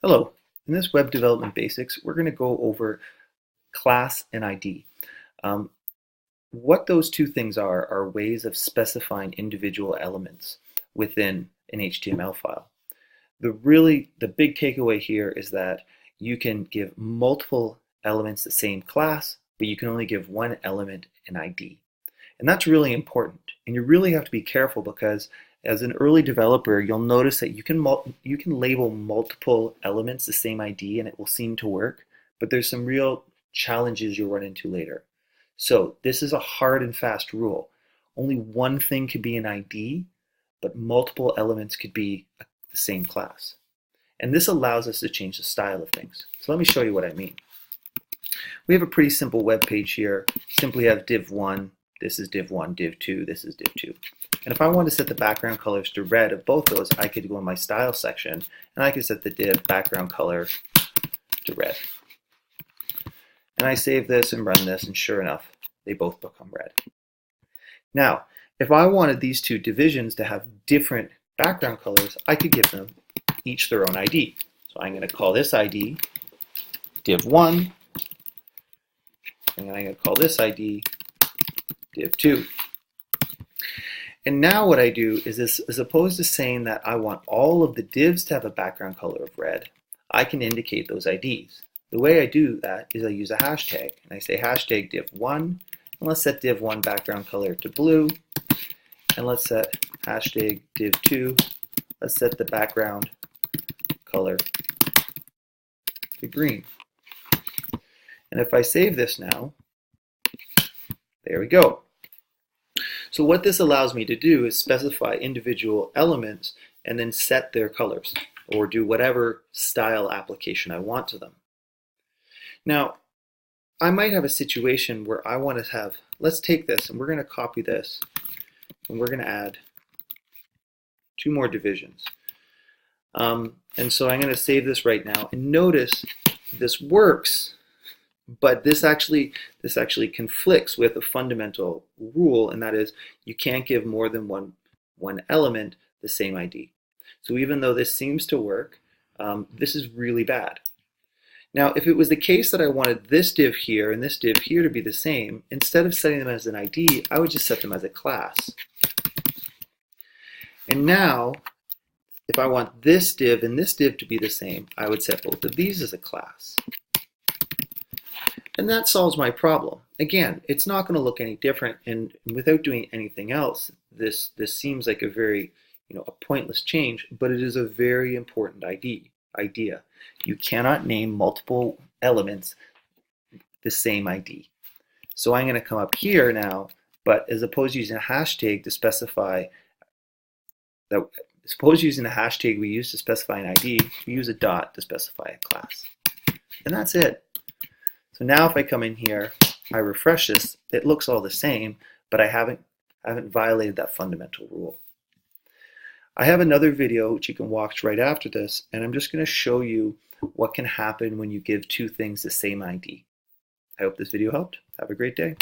Hello, in this Web Development Basics, we're going to go over class and ID. Um, what those two things are ways of specifying individual elements within an HTML file. The big takeaway here is that you can give multiple elements the same class, but you can only give one element an ID. And that's really important. And you really have to be careful because as an early developer, you'll notice that you can label multiple elements the same ID and it will seem to work, but there's some real challenges you'll run into later. So this is a hard and fast rule. Only one thing could be an ID, but multiple elements could be the same class. And this allows us to change the style of things. So let me show you what I mean. We have a pretty simple web page here. Simply have div1, this is div1, div2, this is div2. And if I want to set the background colors to red of both those, I could go in my style section and I could set the div background color to red. And I save this and run this, and sure enough, they both become red. Now, if I wanted these two divisions to have different background colors, I could give them each their own ID. So I'm going to call this ID div1, and I'm going to call this ID div2. And now what I do is this, as opposed to saying that I want all of the divs to have a background color of red, I can indicate those IDs. The way I do that is I use a hashtag, and I say hashtag div1, and let's set div1 background color to blue, and let's set hashtag div2, let's set the background color to green. And if I save this now, there we go. So what this allows me to do is specify individual elements and then set their colors or do whatever style application I want to them. Now, I might have a situation where I want to have, let's take this and we're going to copy this and we're going to add two more divisions. And so I'm going to save this right now, and notice this works, but this actually conflicts with a fundamental rule, and that is you can't give more than one element the same ID. So even though this seems to work, this is really bad. Now, if it was the case that I wanted this div here and this div here to be the same, instead of setting them as an ID, I would just set them as a class. And now, if I want this div and this div to be the same, I would set both of these as a class. And that solves my problem. Again, it's not going to look any different, and without doing anything else, this seems like a very, a pointless change, but it is a very important idea. You cannot name multiple elements the same ID. So I'm going to come up here now, but as opposed to using a hashtag to specify that, suppose using the hashtag we use to specify an ID, we use a dot to specify a class. And that's it. So now if I come in here, I refresh this, it looks all the same, but I haven't violated that fundamental rule. I have another video which you can watch right after this, and I'm just going to show you what can happen when you give two things the same ID. I hope this video helped. Have a great day.